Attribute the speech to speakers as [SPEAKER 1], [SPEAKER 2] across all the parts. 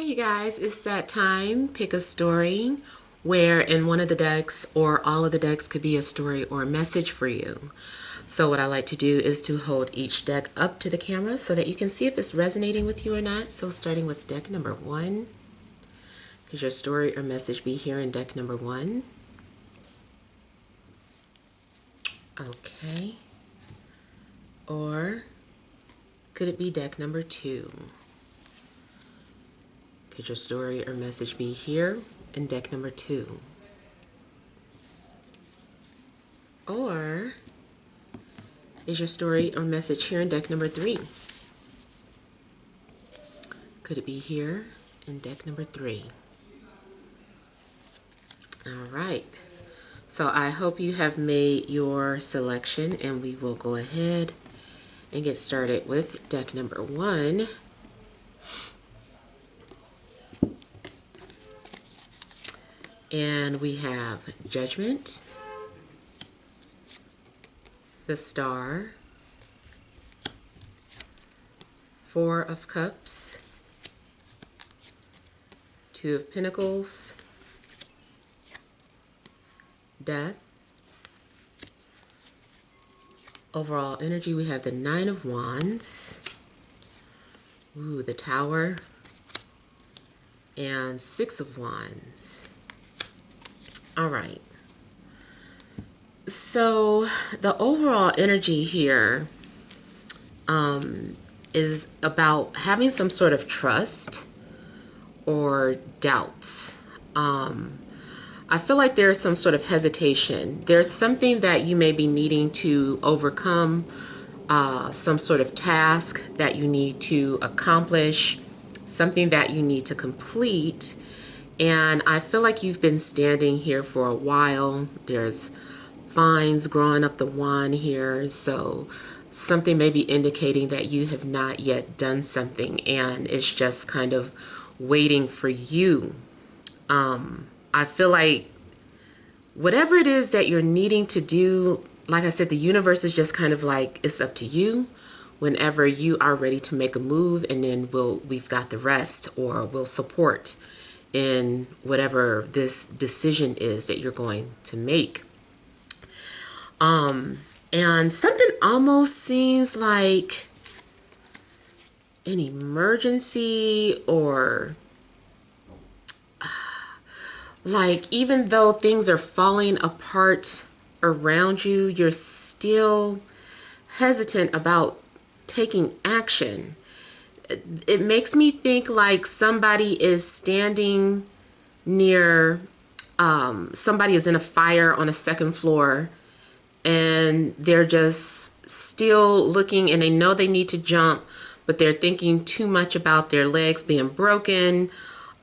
[SPEAKER 1] You guys, it's that time. Pick a story where in one of the decks or all of the decks could be a story or a message for you. So what I like to do is to hold each deck up to the camera so that you can see if it's resonating with you or not. So starting with deck number 1, could your story or message be here in deck number 1? Okay. Or could it be deck number 2? Could your story or message be here in deck number 2? Or is your story or message here in deck number 3? Could it be here in deck number 3? All right. So I hope you have made your selection, and we will go ahead and get started with deck number 1. And we have Judgment, the Star, 4 of Cups, 2 of Pentacles, Death. Overall energy, we have the 9 of Wands, ooh, the Tower, and 6 of Wands. All right. So the overall energy here is about having some sort of trust or doubts. I feel like there's some sort of hesitation. There's something that you may be needing to overcome, some sort of task that you need to accomplish, something that you need to complete. And I feel like you've been standing here for a while. There's vines growing up the wand here. So something may be indicating that you have not yet done something and it's just kind of waiting for you. I feel like whatever it is that you're needing to do, like I said, the universe is just kind of like, it's up to you whenever you are ready to make a move, and then we've got the rest, or we'll support in whatever this decision is that you're going to make. And something almost seems like an emergency, or like even though things are falling apart around you, you're still hesitant about taking action. It makes me think like somebody is standing near, somebody is in a fire on a second floor, and they're just still looking, and they know they need to jump, but they're thinking too much about their legs being broken,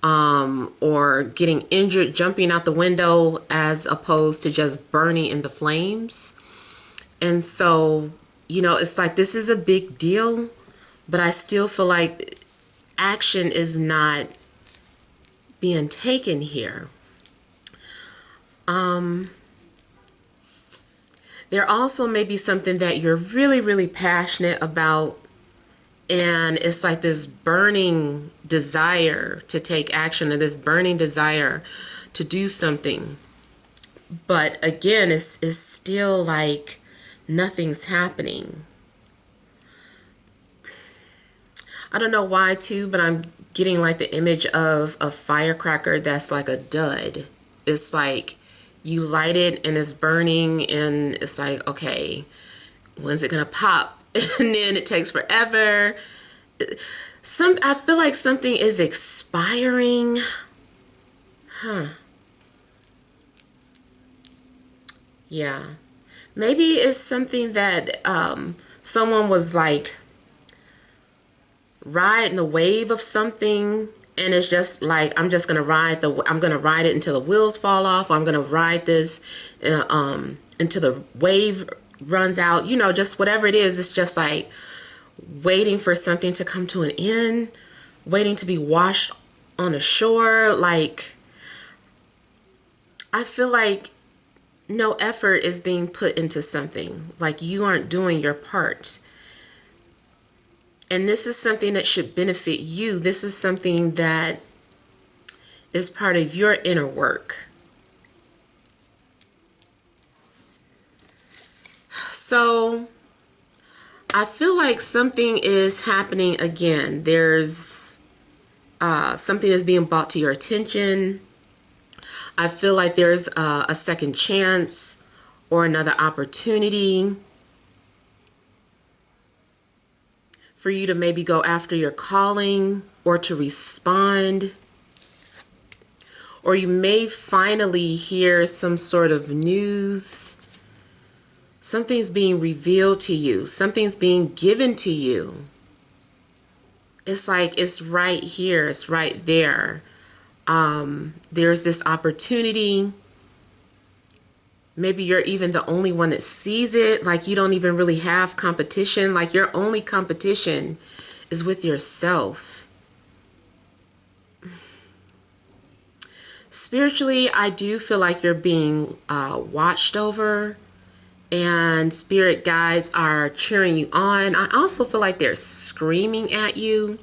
[SPEAKER 1] or getting injured jumping out the window, as opposed to just burning in the flames. And so, you know, it's like this is a big deal, but I still feel like action is not being taken here. There also may be something that you're really, really passionate about, and it's like this burning desire to take action, and this burning desire to do something. But again, it's still like nothing's happening. I don't know why too, but I'm getting like the image of a firecracker that's like a dud. It's like you light it and it's burning, and it's like, okay, when's it gonna pop? And then it takes forever. I feel like something is expiring. Yeah. Maybe it's something that someone was like riding the wave of something, and it's just like, I'm gonna ride it until the wheels fall off, or I'm gonna ride this until the wave runs out. You know, just whatever it is, it's just like waiting for something to come to an end, waiting to be washed on a shore. Like, I feel like no effort is being put into something, like you aren't doing your part. And this is something that should benefit you. This is something that is part of your inner work. So I feel like something is happening again. There's something is being brought to your attention. I feel like there's a second chance or another opportunity for you to maybe go after your calling or to respond. Or you may finally hear some sort of news. Something's being revealed to you. Something's being given to you. It's like it's right here. It's right there. There's this opportunity. Maybe you're even the only one that sees it. Like you don't even really have competition. Like your only competition is with yourself. Spiritually, I do feel like you're being watched over, and spirit guides are cheering you on. I also feel like they're screaming at you.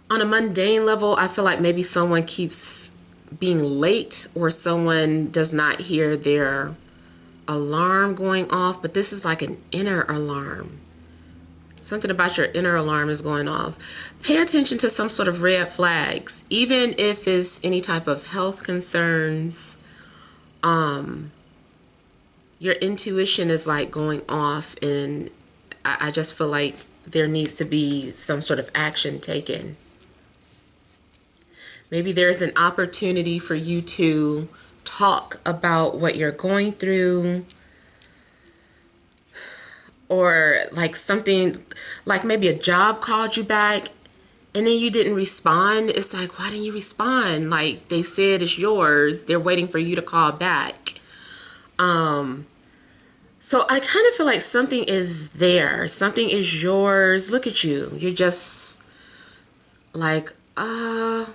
[SPEAKER 1] On a mundane level, I feel like maybe someone keeps being late or someone does not hear their alarm going off, but this is like an inner alarm. Something about your inner alarm is going off. Pay attention to some sort of red flags, even if it's any type of health concerns. Your intuition is like going off, and I just feel like there needs to be some sort of action taken. Maybe there's an opportunity for you to talk about what you're going through, or like something, like maybe a job called you back and then you didn't respond. It's like, why didn't you respond? Like they said it's yours. They're waiting for you to call back. So I kind of feel like something is there. Something is yours. Look at you. You're just like, I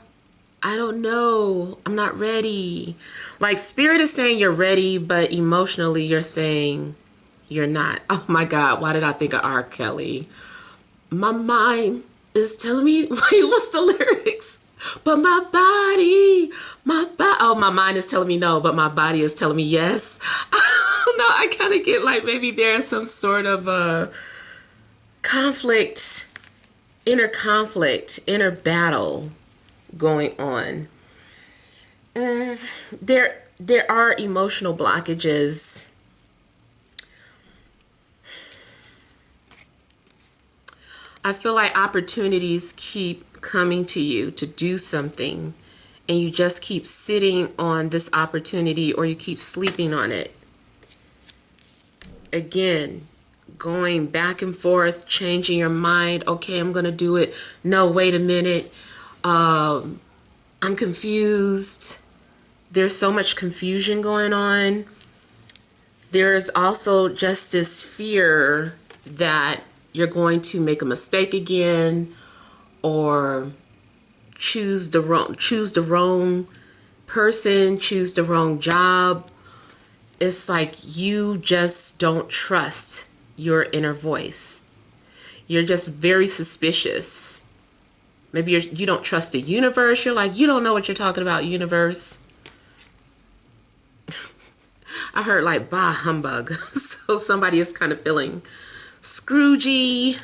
[SPEAKER 1] don't know. I'm not ready. Like spirit is saying you're ready, but emotionally you're saying you're not. Oh my God, why did I think of R. Kelly? My mind is telling me, wait, what's the lyrics? But my mind is telling me no, but my body is telling me yes. I don't know. I kind of get like maybe there's some sort of conflict, inner battle going on. There are emotional blockages. I feel like opportunities keep coming to you to do something, and you just keep sitting on this opportunity, or you keep sleeping on it. Again, going back and forth, changing your mind. Okay, I'm going to do it. No, wait a minute. I'm confused. There's so much confusion going on. There's also just this fear that you're going to make a mistake again, or choose the wrong person, choose the wrong job. It's like you just don't trust your inner voice. You're just very suspicious. Maybe you don't trust the universe. You're like, you don't know what you're talking about, universe. I heard like, bah, humbug. So somebody is kind of feeling Scroogey.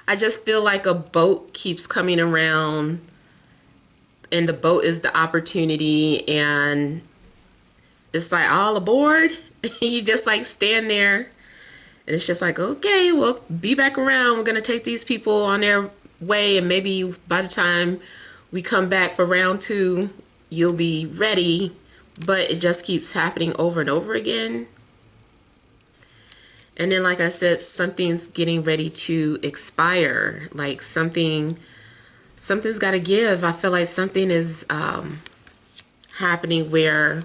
[SPEAKER 1] I just feel like a boat keeps coming around, and the boat is the opportunity, and it's like all aboard. You just like stand there, and it's just like, okay, well, be back around. We're gonna take these people on their way, and maybe by the time we come back for round 2, you'll be ready. But it just keeps happening over and over again. And then, like I said, something's getting ready to expire. Like something's got to give. I feel like something is happening where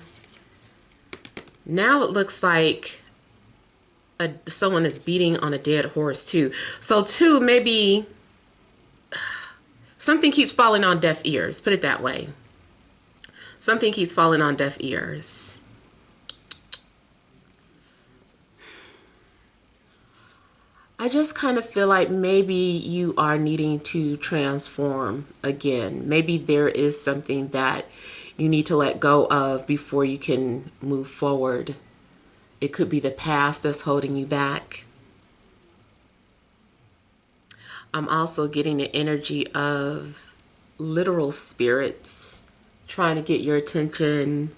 [SPEAKER 1] now it looks like someone is beating on a dead horse too. So too, maybe something keeps falling on deaf ears. Put it that way. Something keeps falling on deaf ears. I just kind of feel like maybe you are needing to transform again. Maybe there is something that you need to let go of before you can move forward. It could be the past that's holding you back. I'm also getting the energy of literal spirits trying to get your attention,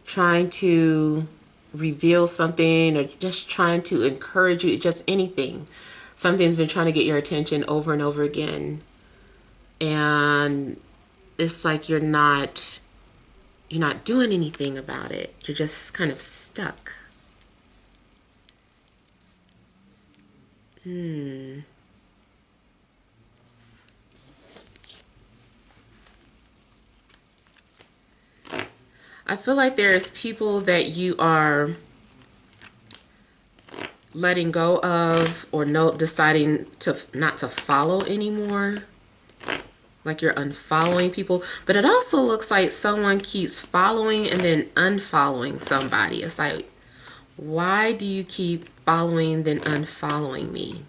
[SPEAKER 1] trying to reveal something, or just trying to encourage you, just anything. Something's been trying to get your attention over and over again. And it's like you're not doing anything about it. You're just kind of stuck. I feel like there's people that you are letting go of, or deciding to not to follow anymore. Like you're unfollowing people. But it also looks like someone keeps following and then unfollowing somebody. It's like, why do you keep following then unfollowing me?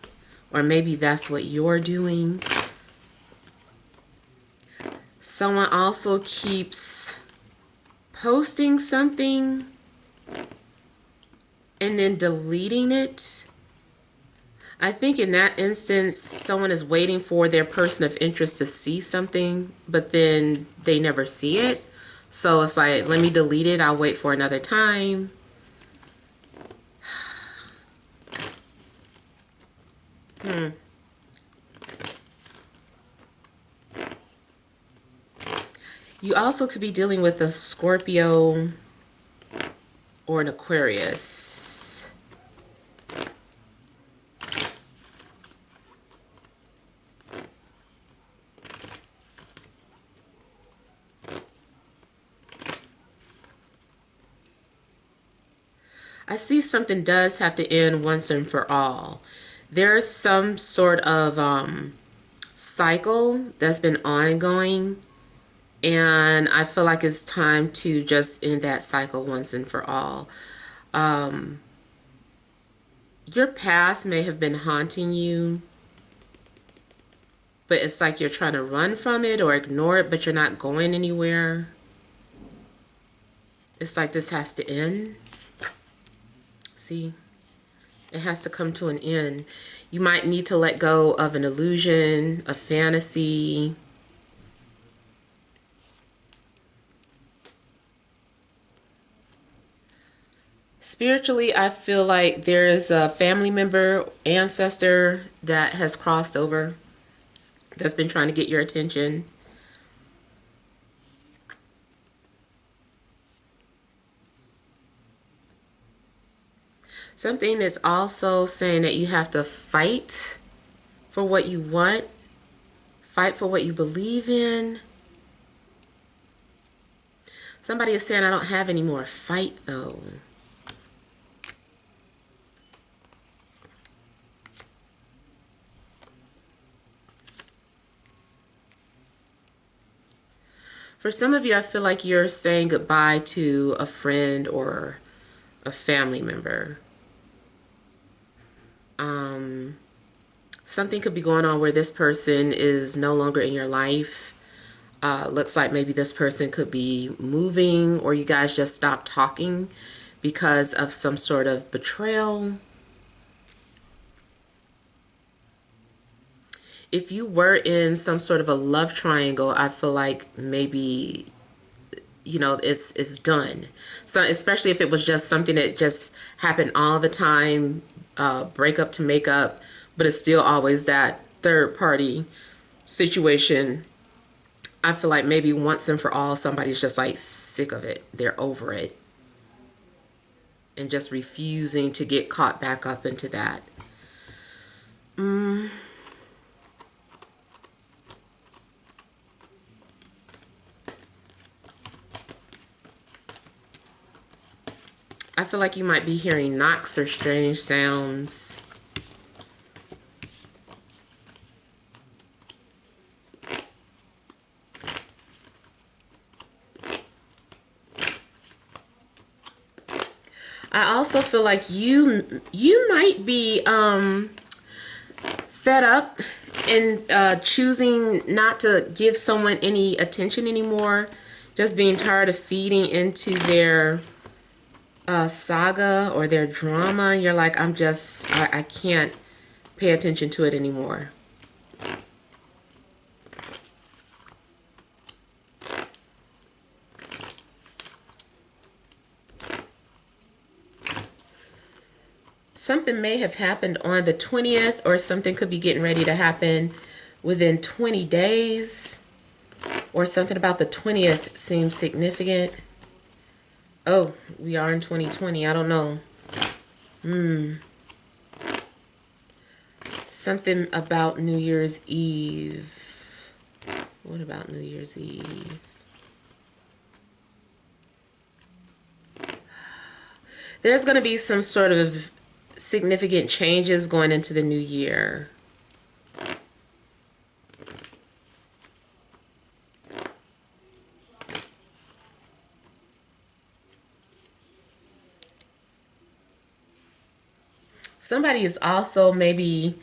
[SPEAKER 1] Or maybe that's what you're doing. Someone also keeps posting something and then deleting it. I think in that instance, someone is waiting for their person of interest to see something, but then they never see it. So it's like, let me delete it. I'll wait for another time. You also could be dealing with a Scorpio or an Aquarius. I see something does have to end once and for all. There's some sort of cycle that's been ongoing, and I feel like it's time to just end that cycle once and for all. Your past may have been haunting you, but it's like you're trying to run from it or ignore it, but you're not going anywhere. It's like this has to end. See? It has to come to an end. You might need to let go of an illusion, a fantasy. Spiritually, I feel like there is a family member, ancestor that has crossed over, that's been trying to get your attention. Something is also saying that you have to fight for what you want, fight for what you believe in. Somebody is saying, I don't have any more fight though. For some of you, I feel like you're saying goodbye to a friend or a family member. Something could be going on where this person is no longer in your life. Looks like maybe this person could be moving, or you guys just stopped talking because of some sort of betrayal. If you were in some sort of a love triangle, I feel like maybe, it's done. So especially if it was just something that just happened all the time, break up to make up, but it's still always that third party situation. I feel like maybe once and for all, somebody's just like sick of it. They're over it. And just refusing to get caught back up into that. I feel like you might be hearing knocks or strange sounds. I also feel like you might be fed up and choosing not to give someone any attention anymore, just being tired of feeding into their saga or their drama, and you're like, I can't pay attention to it anymore. Something may have happened on the 20th, or something could be getting ready to happen within 20 days, or something about the 20th seems significant. Oh, we are in 2020. I don't know. Something about New Year's Eve. What about New Year's Eve? There's going to be some sort of significant changes going into the new year. Somebody is also maybe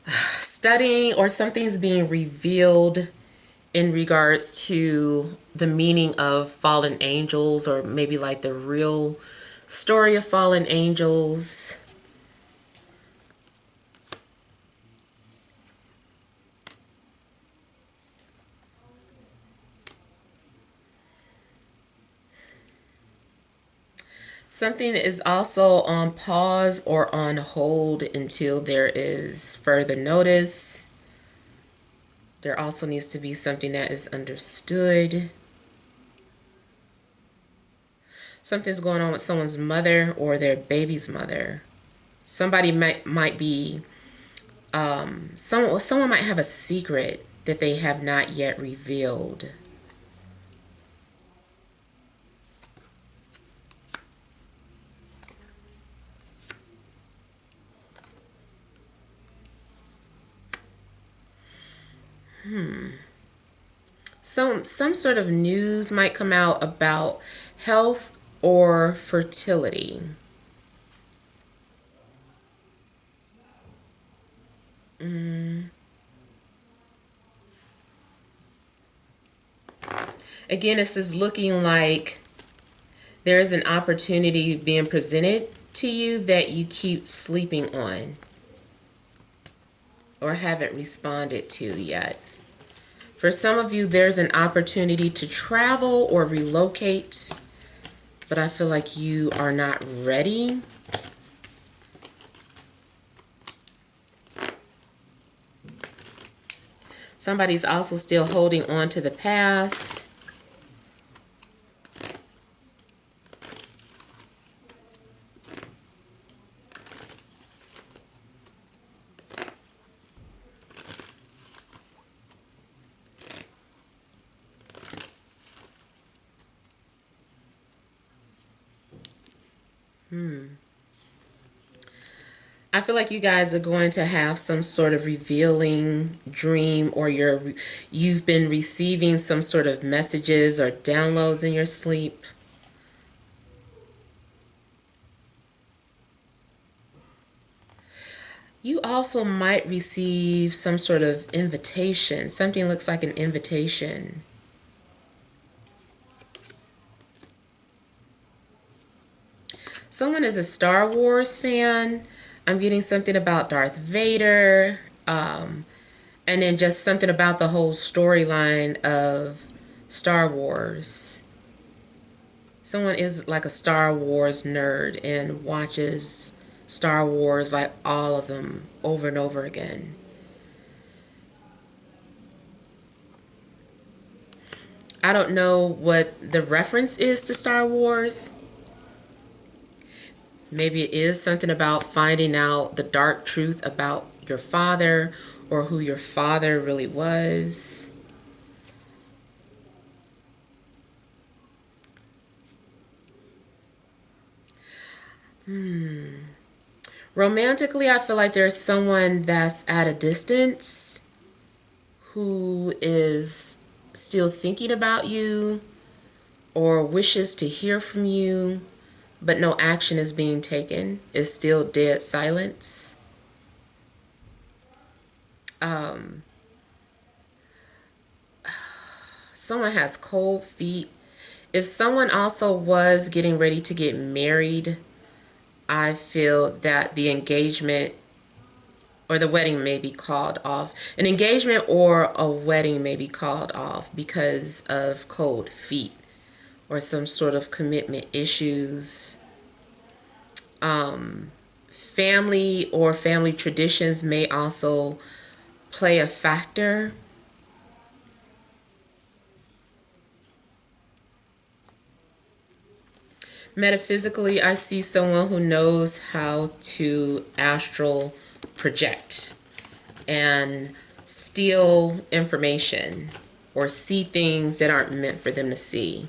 [SPEAKER 1] studying, or something's being revealed in regards to the meaning of fallen angels, or maybe like the real story of fallen angels. Something is also on pause or on hold until there is further notice. There also needs to be something that is understood. Something's going on with someone's mother or their baby's mother. Somebody might be, someone might have a secret that they have not yet revealed. Some sort of news might come out about health or fertility. Again, this is looking like there's an opportunity being presented to you that you keep sleeping on or haven't responded to yet. For some of you, there's an opportunity to travel or relocate, but I feel like you are not ready. Somebody's also still holding on to the past. I feel like you guys are going to have some sort of revealing dream, or you've been receiving some sort of messages or downloads in your sleep. You also might receive some sort of invitation. Something looks like an invitation. Someone is a Star Wars fan. I'm getting something about Darth Vader, and then just something about the whole storyline of Star Wars. Someone is like a Star Wars nerd and watches Star Wars, like all of them, over and over again. I don't know what the reference is to Star Wars. Maybe it is something about finding out the dark truth about your father, or who your father really was. Romantically, I feel like there's someone that's at a distance who is still thinking about you or wishes to hear from you, but no action is being taken. It's still dead silence. Someone has cold feet. If someone also was getting ready to get married, I feel that the engagement or the wedding may be called off. An engagement or a wedding may be called off because of cold feet or some sort of commitment issues. Family or family traditions may also play a factor. Metaphysically, I see someone who knows how to astral project and steal information or see things that aren't meant for them to see.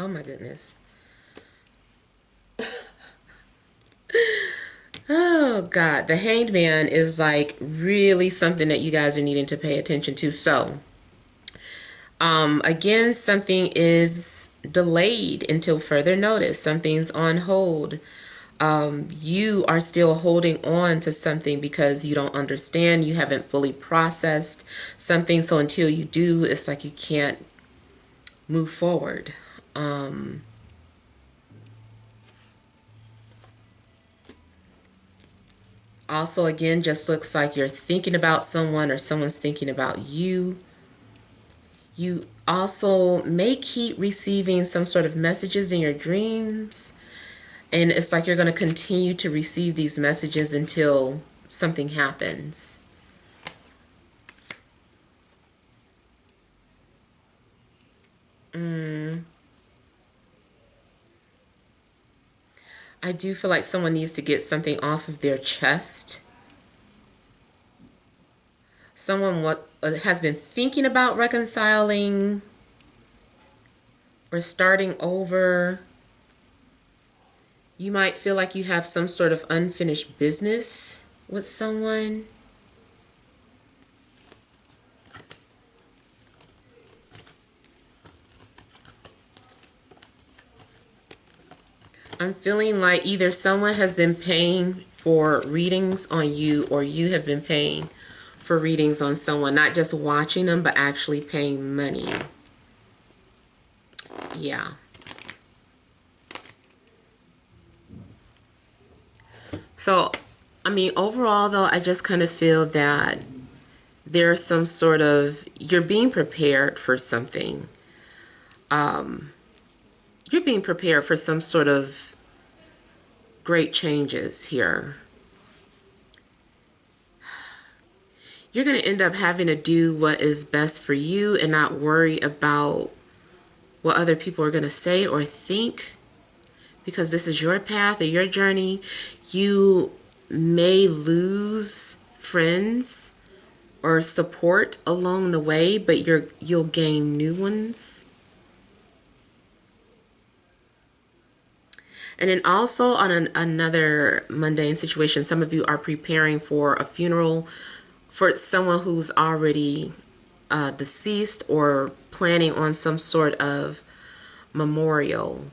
[SPEAKER 1] Oh my goodness. Oh God, the Hanged Man is like really something that you guys are needing to pay attention to. So, again, something is delayed until further notice. Something's on hold. You are still holding on to something because you don't understand. You haven't fully processed something. So until you do, it's like you can't move forward. Also, again, just looks like you're thinking about someone or someone's thinking about you. You also may keep receiving some sort of messages in your dreams. And it's like you're going to continue to receive these messages until something happens. I do feel like someone needs to get something off of their chest. Someone has been thinking about reconciling or starting over. You might feel like you have some sort of unfinished business with someone. I'm feeling like either someone has been paying for readings on you or you have been paying for readings on someone, not just watching them, but actually paying money. Yeah. So, I mean, overall, though, I just kind of feel that there's some sort of, you're being prepared for something. You're being prepared for some sort of great changes here. You're going to end up having to do what is best for you and not worry about what other people are going to say or think, because this is your path or your journey. You may lose friends or support along the way, but you'll gain new ones. And then also on another mundane situation, some of you are preparing for a funeral for someone who's already deceased or planning on some sort of memorial.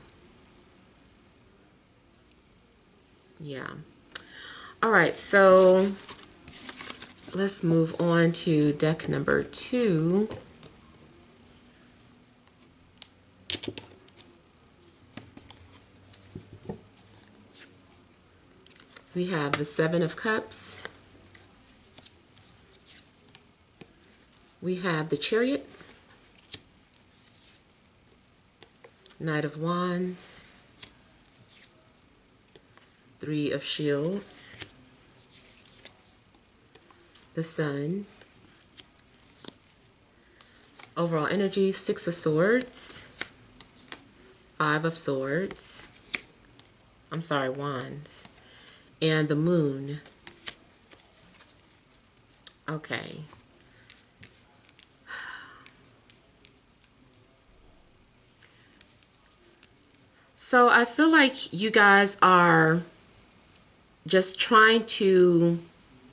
[SPEAKER 1] Yeah. All right, so let's move on to deck number 2. We have the Seven of Cups. We have the Chariot, Knight of Wands, Three of Shields, the Sun. Overall energy, Six of Swords, Five of Swords, I'm sorry, Wands, and the Moon. Okay. So I feel like you guys are just trying to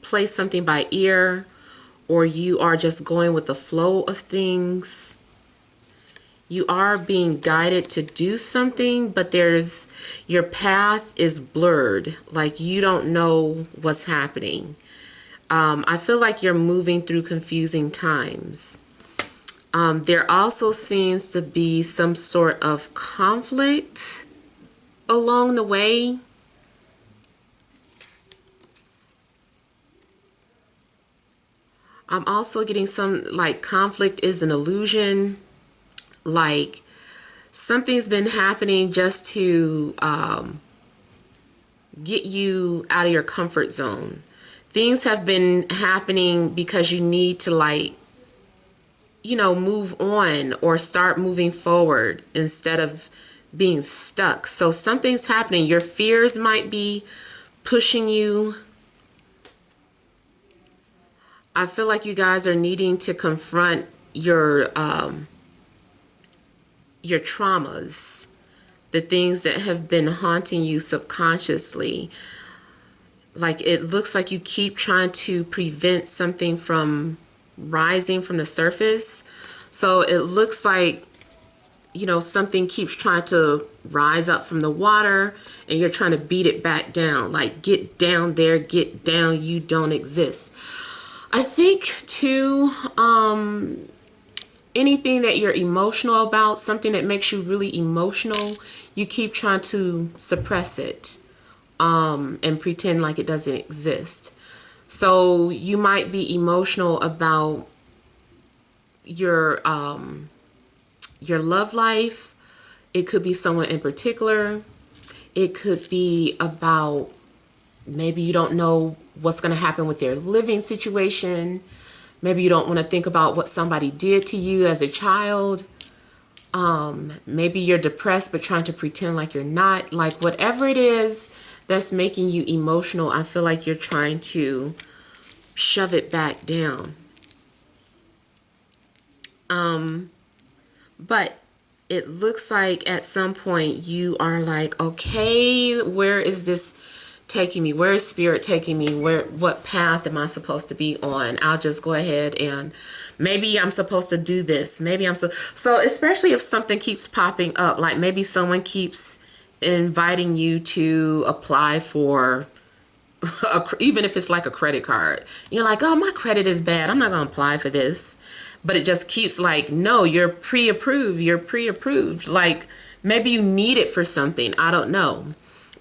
[SPEAKER 1] play something by ear, or you are just going with the flow of things. You are being guided to do something, but your path is blurred. Like you don't know what's happening. I feel like you're moving through confusing times. There also seems to be some sort of conflict along the way. I'm also getting some like conflict is an illusion. Like something's been happening just to get you out of your comfort zone. Things have been happening because you need to like, you know, move on or start moving forward instead of being stuck. So something's happening. Your fears might be pushing you. I feel like you guys are needing to confront your traumas, the things that have been haunting you subconsciously. Like it looks like you keep trying to prevent something from rising from the surface. So it looks like, you know, something keeps trying to rise up from the water and you're trying to beat it back down. Like get down there, get down, you don't exist. I think too, anything that you're emotional about, something that makes you really emotional, you keep trying to suppress it and pretend like it doesn't exist. So you might be emotional about your love life. It could be someone in particular. It could be about maybe you don't know what's going to happen with their living situation. Maybe you don't want to think about what somebody did to you as a child. Maybe you're depressed but trying to pretend like you're not. Like whatever it is that's making you emotional, I feel like you're trying to shove it back down. But it looks like at some point you are like, okay, where is this taking me? Where is spirit taking me? What path am I supposed to be on? I'll just go ahead and maybe I'm supposed to do this. Maybe so especially if something keeps popping up, like maybe someone keeps inviting you to apply for even if it's like a credit card. You're like, oh, my credit is bad, I'm not gonna apply for this. But it just keeps like, no, you're pre-approved. Like maybe you need it for something, I don't know.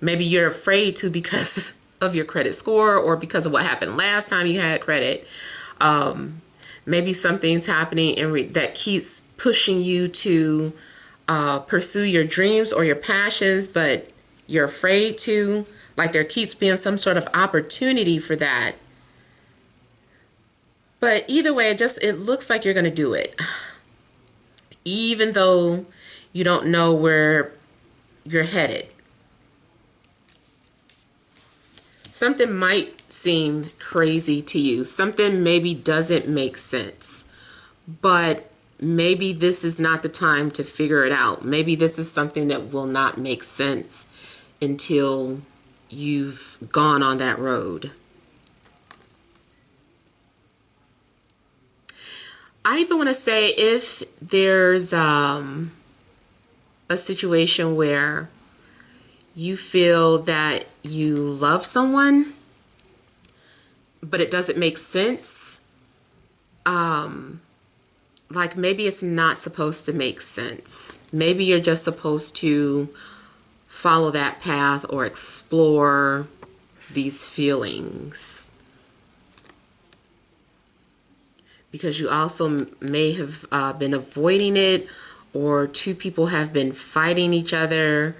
[SPEAKER 1] Maybe you're afraid to because of your credit score or because of what happened last time you had credit. Maybe something's happening that keeps pushing you to pursue your dreams or your passions, but you're afraid to. Like there keeps being some sort of opportunity for that. But either way, it looks like you're going to do it. Even though you don't know where you're headed. Something might seem crazy to you. Something maybe doesn't make sense. But maybe this is not the time to figure it out. Maybe this is something that will not make sense until you've gone on that road. I even want to say if there's a situation where you feel that you love someone, but it doesn't make sense, like maybe it's not supposed to make sense. Maybe you're just supposed to follow that path or explore these feelings. Because you also may have been avoiding it, or two people have been fighting each other,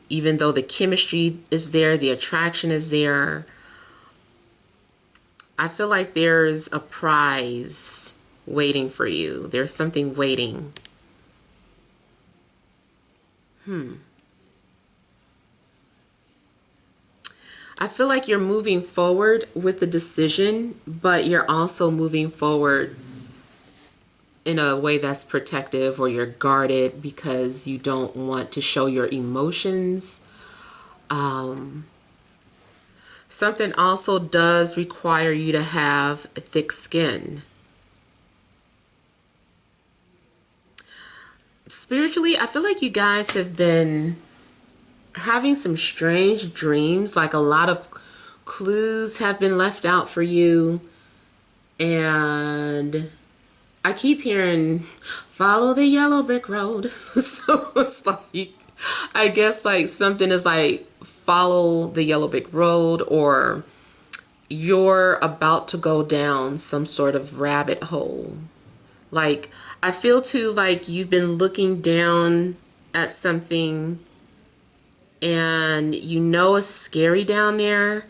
[SPEAKER 1] even though the chemistry is there, the attraction is there. I feel like there's a prize waiting for you. There's something waiting. I feel like you're moving forward with the decision, but you're also moving forward in a way that's protective, or you're guarded because you don't want to show your emotions. Something also does require you to have thick skin. Spiritually, I feel like you guys have been having some strange dreams, like a lot of clues have been left out for you. And I keep hearing, follow the yellow brick road. So it's like, I guess like something is like, follow the yellow brick road, or you're about to go down some sort of rabbit hole. Like, I feel too like you've been looking down at something and you know it's scary down there,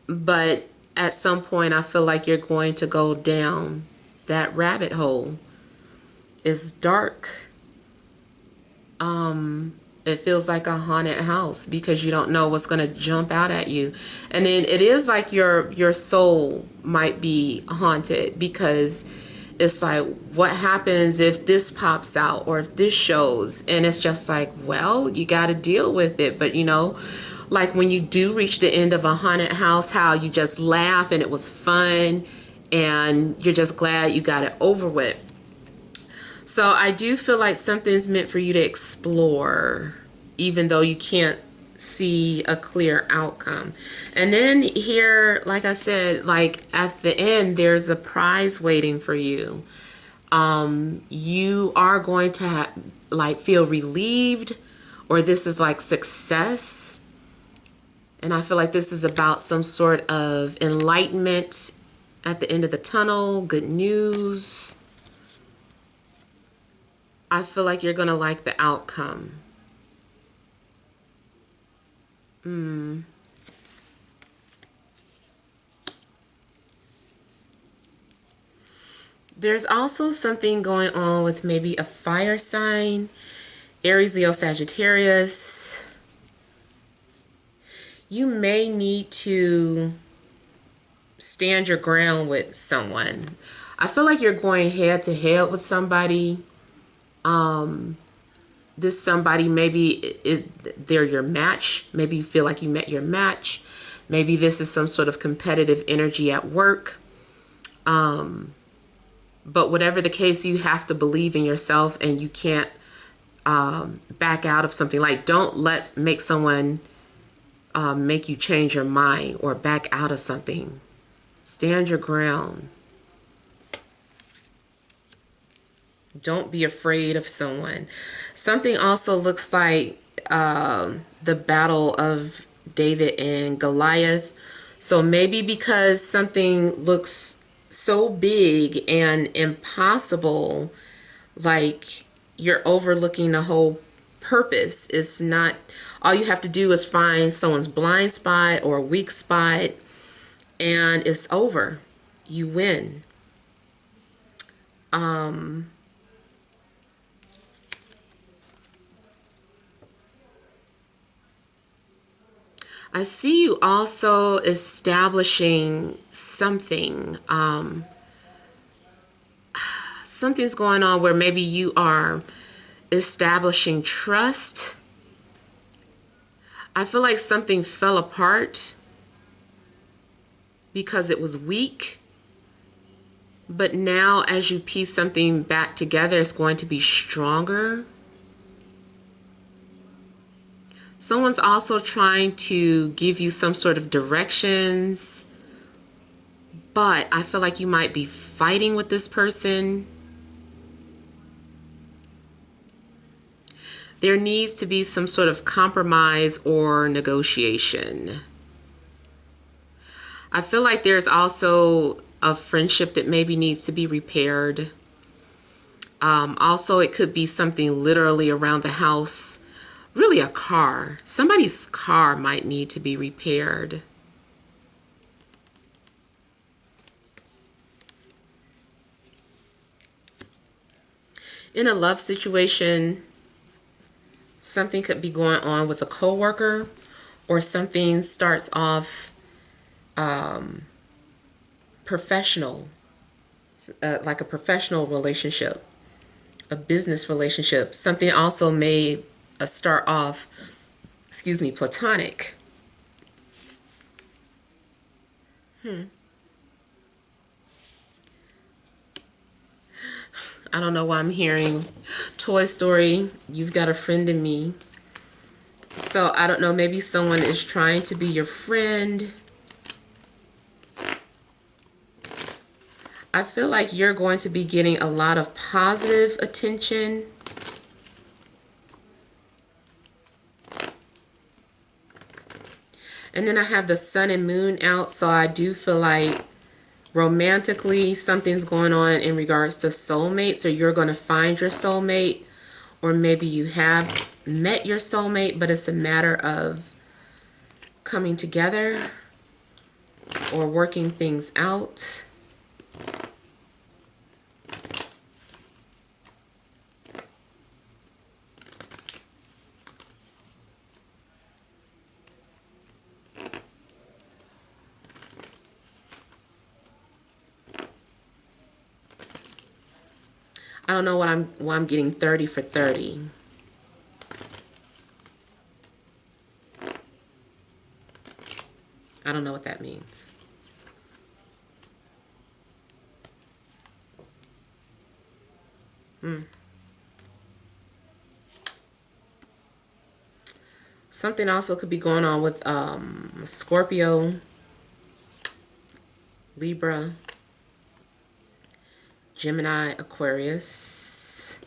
[SPEAKER 1] but at some point I feel like you're going to go down that rabbit hole. It's dark. It feels like a haunted house because you don't know what's going to jump out at you. And then it is like your soul might be haunted, because it's like, what happens if this pops out or if this shows? And it's just like, well, you got to deal with it. But you know, like when you do reach the end of a haunted house, how you just laugh and it was fun and you're just glad you got it over with. So I do feel like something's meant for you to explore, even though you can't see a clear outcome. And then here, like I said, like at the end, there's a prize waiting for you. You are going to like feel relieved, or this is like success. And I feel like this is about some sort of enlightenment at the end of the tunnel, good news. I feel like you're going to like the outcome. There's also something going on with maybe a fire sign, Aries, Leo, Sagittarius. You may need to stand your ground with someone. I feel like you're going head to head with somebody. This somebody, maybe they're your match. Maybe you feel like you met your match. Maybe this is some sort of competitive energy at work. But whatever the case, you have to believe in yourself, and you can't back out of something. Like, don't make someone make you change your mind or back out of something. Stand your ground. Don't be afraid of someone. Something also looks like the battle of David and Goliath. So maybe because something looks so big and impossible, like you're overlooking the whole purpose. It's not, all you have to do is find someone's blind spot or weak spot, and it's over. You win. I see you also establishing something. Something's going on where maybe you are establishing trust. I feel like something fell apart because it was weak. But now as you piece something back together, it's going to be stronger. Someone's also trying to give you some sort of directions, but I feel like you might be fighting with this person. There needs to be some sort of compromise or negotiation. I feel like there's also a friendship that maybe needs to be repaired. Also, it could be something literally around the house. Really a car. Somebody's car might need to be repaired. In a love situation, something could be going on with a coworker, or something starts off professional, like a professional relationship, a business relationship. Something also may start off, platonic. I don't know why I'm hearing Toy Story, you've got a friend in me. So I don't know, maybe someone is trying to be your friend. I feel like you're going to be getting a lot of positive attention. And then I have the sun and moon out, so I do feel like romantically something's going on in regards to soulmates, or you're going to find your soulmate, or maybe you have met your soulmate, but it's a matter of coming together or working things out. I don't know why I'm getting 30 for 30. I don't know what that means. Something also could be going on with Scorpio, Libra, Gemini, Aquarius.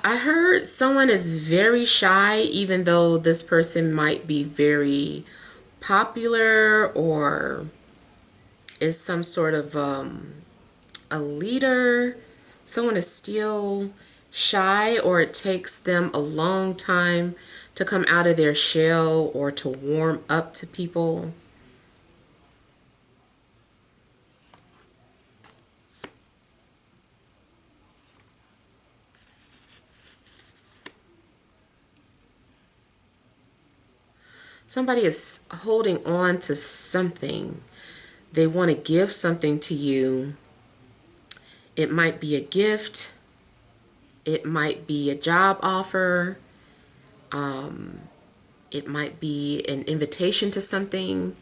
[SPEAKER 1] I heard someone is very shy, even though this person might be very popular or is some sort of a leader. Someone is still shy, or it takes them a long time to come out of their shell or to warm up to people. Somebody is holding on to something. They want to give something to you. It might be a gift. It might be a job offer. It might be an invitation to something.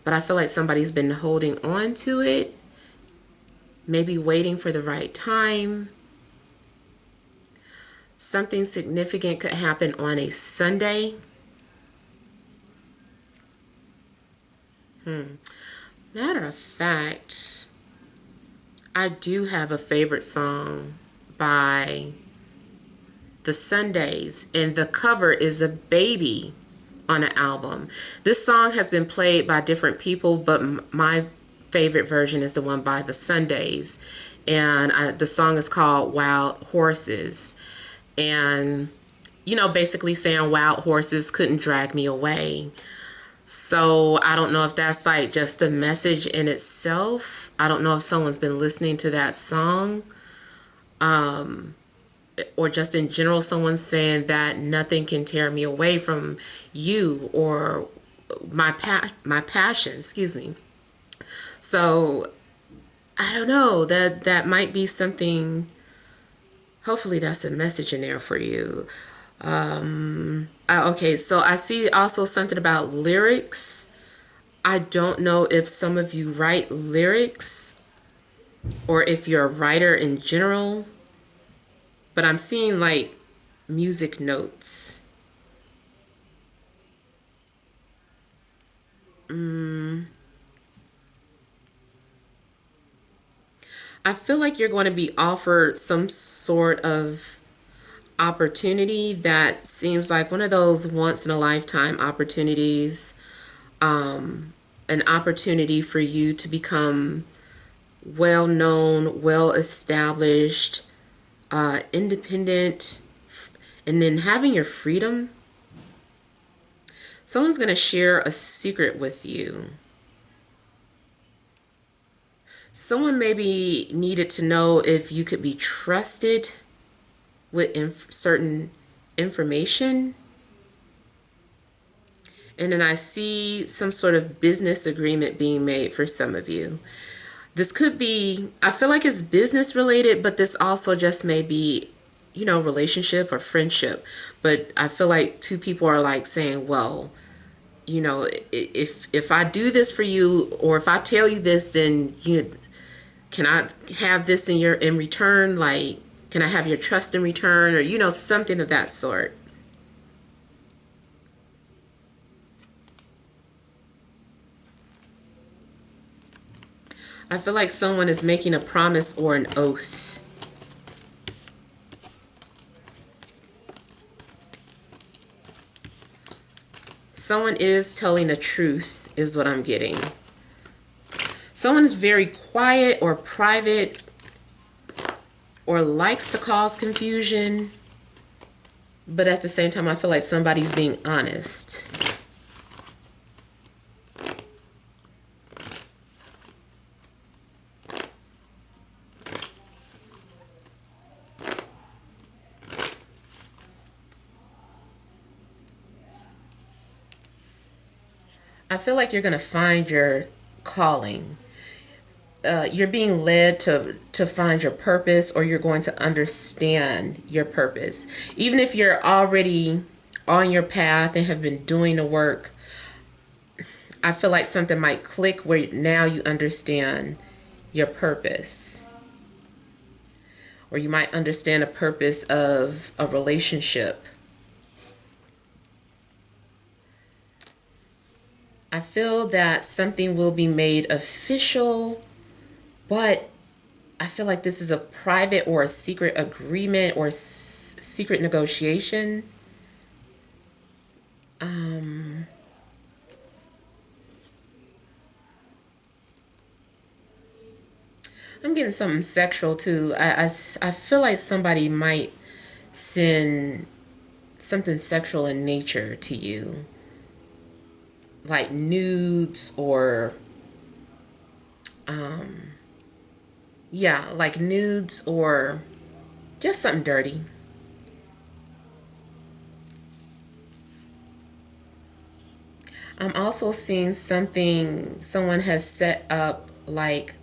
[SPEAKER 1] But I feel like somebody's been holding on to it. Maybe waiting for the right time. Something significant could happen on a Sunday. Matter of fact, I do have a favorite song by the Sundays, and the cover is a baby on an album. This song has been played by different people, but my favorite version is the one by the Sundays, and the song is called Wild Horses. And, you know, basically saying wild horses couldn't drag me away. So I don't know if that's like just a message in itself. I don't know if someone's been listening to that song, or just in general someone's saying that nothing can tear me away from you or my passion, excuse me. So I don't know, that might be something. Hopefully that's a message in there for you. Okay, so I see also something about lyrics. I don't know if some of you write lyrics or if you're a writer in general, but I'm seeing like music notes. I feel like you're going to be offered some sort of opportunity that seems like one of those once in a lifetime opportunities, an opportunity for you to become well known, well established, independent, and then having your freedom. Someone's going to share a secret with you. Someone maybe needed to know if you could be trusted with certain information. And then I see some sort of business agreement being made for some of you. This could be, I feel like it's business related, but this also just may be relationship or friendship. But I feel like two people are like saying, well, if I do this for you, or if I tell you this, then can I have this in return? Like, can I have your trust in return, or something of that sort. I feel like someone is making a promise or an oath. Someone is telling the truth, is what I'm getting. Someone is very quiet or private, or likes to cause confusion, but at the same time, I feel like somebody's being honest. I feel like you're going to find your calling. You're being led to find your purpose, or you're going to understand your purpose. Even if you're already on your path and have been doing the work, I feel like something might click where now you understand your purpose. Or you might understand the purpose of a relationship. I feel that something will be made official, but I feel like this is a private or a secret agreement or secret negotiation. I'm getting something sexual too. I feel like somebody might send something sexual in nature to you, like nudes, or yeah, like nudes, or just something dirty. I'm also seeing someone has set up like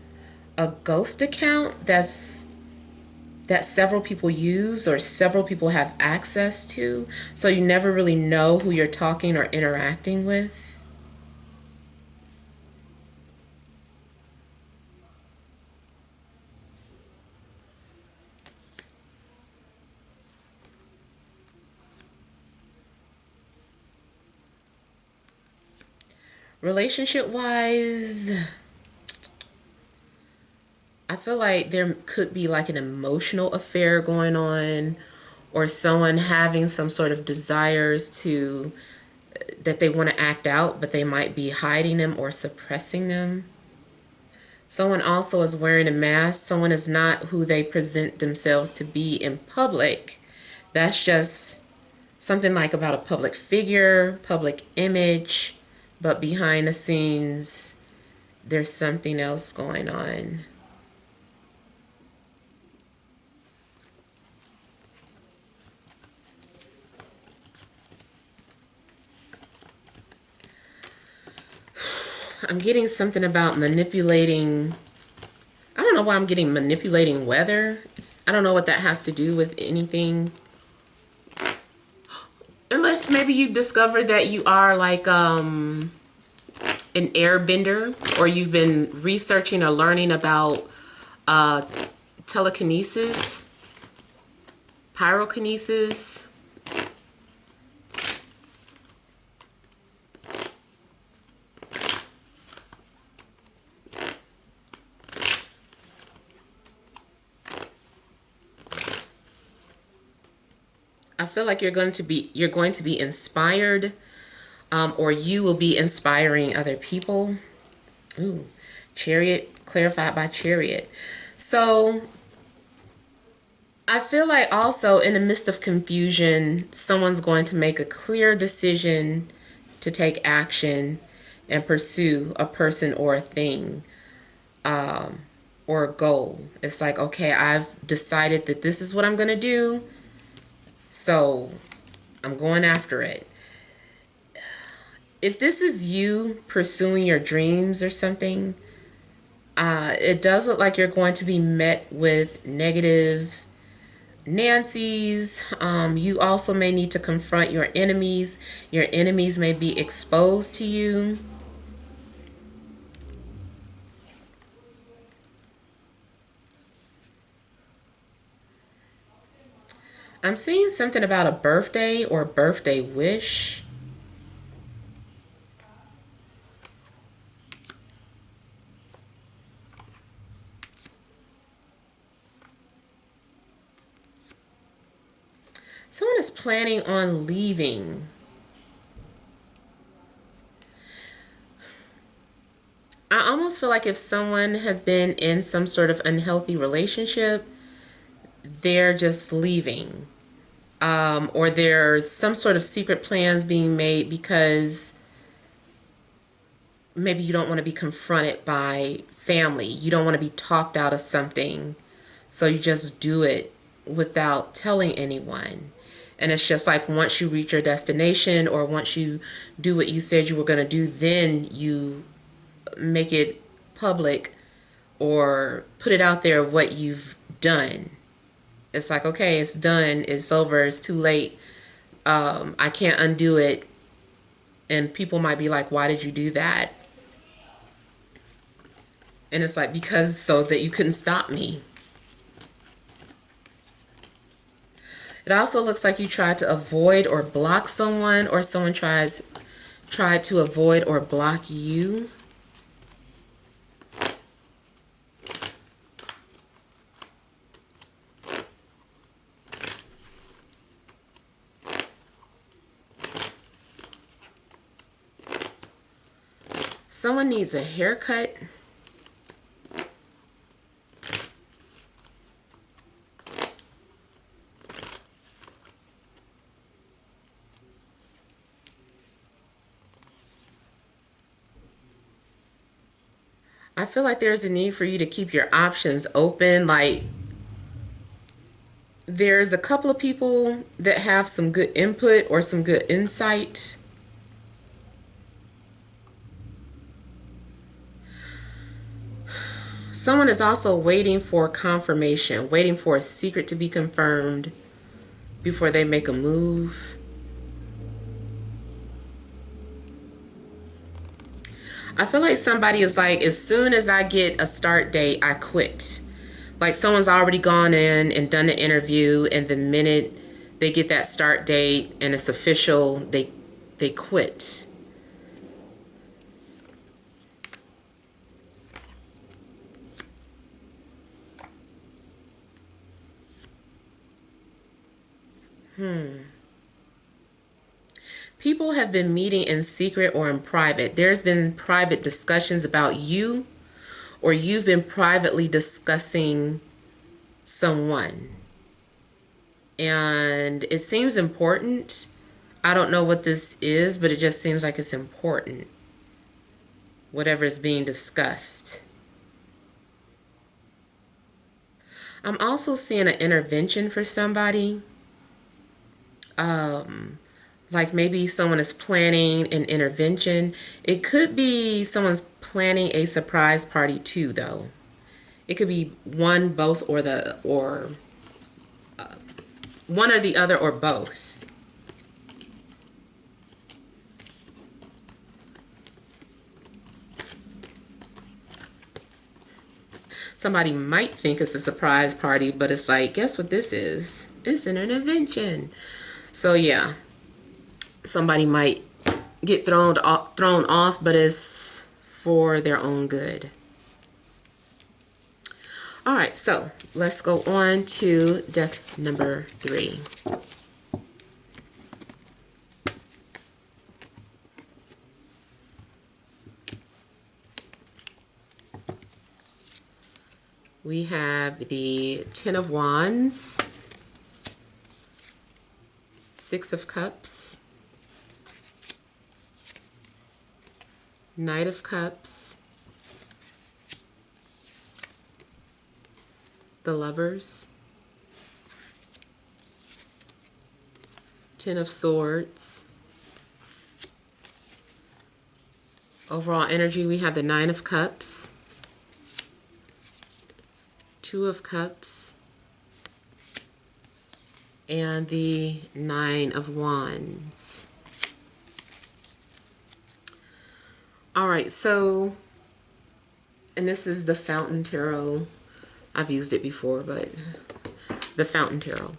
[SPEAKER 1] a ghost account that several people use or several people have access to, so you never really know who you're talking or interacting with. Relationship wise, I feel like there could be like an emotional affair going on, or someone having some sort of desires to that they want to act out, but they might be hiding them or suppressing them. Someone also is wearing a mask. Someone is not who they present themselves to be in public. That's just something like about a public figure, public image, but behind the scenes, there's something else going on. I'm getting something about manipulating. I don't know why I'm getting manipulating weather. I don't know what that has to do with anything. Unless maybe you discovered that you are like an airbender, or you've been researching or learning about telekinesis, pyrokinesis. I feel like you're going to be inspired, or you will be inspiring other people. Ooh, Chariot, clarified by Chariot. So I feel like also in the midst of confusion, someone's going to make a clear decision to take action and pursue a person or a thing, or a goal. It's like, okay, I've decided that this is what I'm going to do, so I'm going after it. If this is you pursuing your dreams or something, it does look like you're going to be met with negative Nancy's. You also may need to confront your enemies. Your enemies may be exposed to you. I'm seeing something about a birthday or a birthday wish. Someone is planning on leaving. I almost feel like if someone has been in some sort of unhealthy relationship, they're just leaving. Or there's some sort of secret plans being made because maybe you don't want to be confronted by family. You don't want to be talked out of something. So you just do it without telling anyone. And it's just like once you reach your destination or once you do what you said you were going to do, then you make it public or put it out there what you've done. It's like, okay, it's done, it's over, it's too late. I can't undo it. And people might be like, why did you do that? And it's like, because so that you couldn't stop me. It also looks like you tried to avoid or block someone, or someone tried to avoid or block you. Someone needs a haircut. I feel like there's a need for you to keep your options open. Like, there's a couple of people that have some good input or some good insight. Someone is also waiting for confirmation, waiting for a secret to be confirmed before they make a move. I feel like somebody is like, as soon as I get a start date, I quit. Like someone's already gone in and done the interview, and the minute they get that start date and it's official, they quit. People have been meeting in secret or in private. There's been private discussions about you, or you've been privately discussing someone. And it seems important. I don't know what this is, but it just seems like it's important. Whatever is being discussed. I'm also seeing an intervention for somebody. Like maybe someone is planning an intervention. It could be someone's planning a surprise party too, though. It could be one, both, or one or the other, or both. Somebody might think it's a surprise party, but it's like, guess what this is? It's an intervention. So yeah, somebody might get thrown off, but it's for their own good. All right, so let's go on to deck number 3. We have the Ten of Wands, Six of Cups, Knight of Cups, the Lovers, Ten of Swords. Overall energy, we have the Nine of Cups, Two of Cups, and the Nine of Wands. All right, so, and this is the Fountain Tarot. I've used it before, but the Fountain Tarot.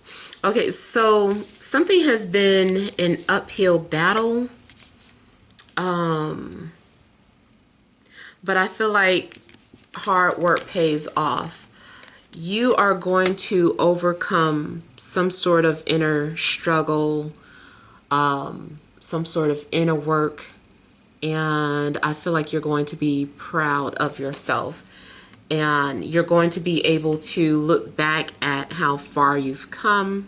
[SPEAKER 1] Okay, so something has been an uphill battle. But I feel like hard work pays off. You are going to overcome some sort of inner struggle, some sort of inner work, and I feel like you're going to be proud of yourself. And you're going to be able to look back at how far you've come.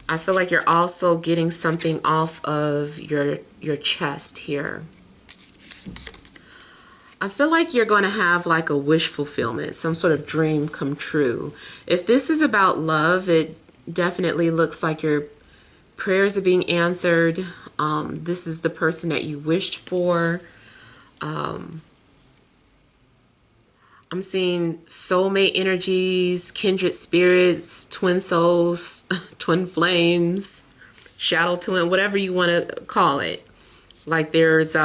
[SPEAKER 1] I feel like you're also getting something off of your chest here. I feel like you're going to have like a wish fulfillment, some sort of dream come true. If this is about love, it definitely looks like your prayers are being answered. This is the person that you wished for. I'm seeing soulmate energies, kindred spirits, twin souls, twin flames, shadow twin, whatever you want to call it. Like there's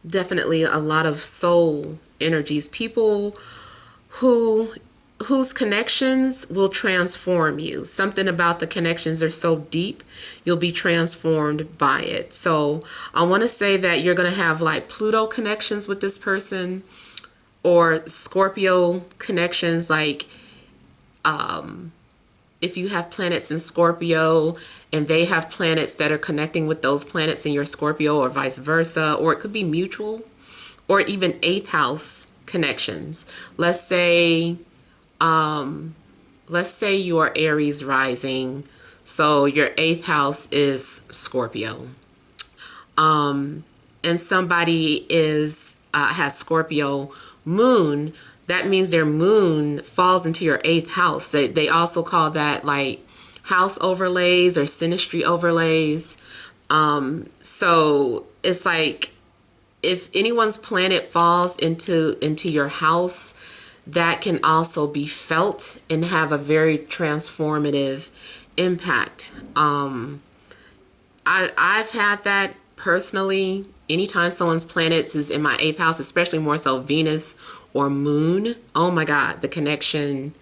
[SPEAKER 1] definitely a lot of soul energies, people whose connections will transform you. Something about the connections are so deep, you'll be transformed by it. So I want to say that you're going to have like Pluto connections with this person, or Scorpio connections, like if you have planets in Scorpio and they have planets that are connecting with those planets in your Scorpio, or vice versa, or it could be mutual, or even eighth house connections. Let's say you are Aries rising, so your eighth house is Scorpio, and somebody has Scorpio moon. That means their moon falls into your eighth house. They also call that like house overlays or synastry overlays. So it's like if anyone's planet falls into your house, that can also be felt and have a very transformative impact. I've had that personally. Anytime someone's planets is in my eighth house, especially more so Venus or moon, oh my God, the connection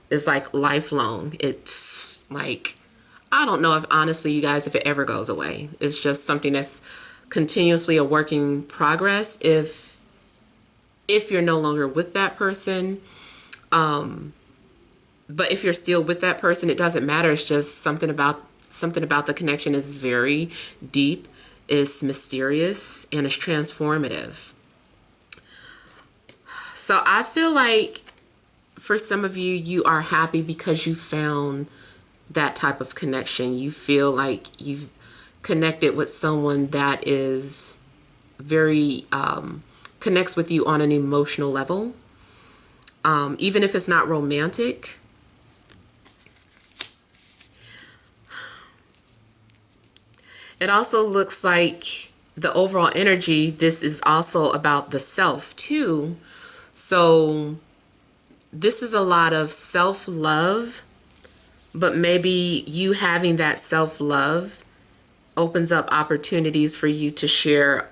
[SPEAKER 1] is like lifelong. It's like, I don't know if honestly, you guys, if it ever goes away. It's just something that's continuously a work in progress if you're no longer with that person. But if you're still with that person, it doesn't matter. It's just something about the connection is very deep, is mysterious, and is transformative. So I feel like for some of you, you are happy because you found that type of connection. You feel like you've connected with someone that is very, connects with you on an emotional level. Even if it's not romantic. It also looks like the overall energy, this is also about the self too. So this is a lot of self-love, but maybe you having that self-love opens up opportunities for you to share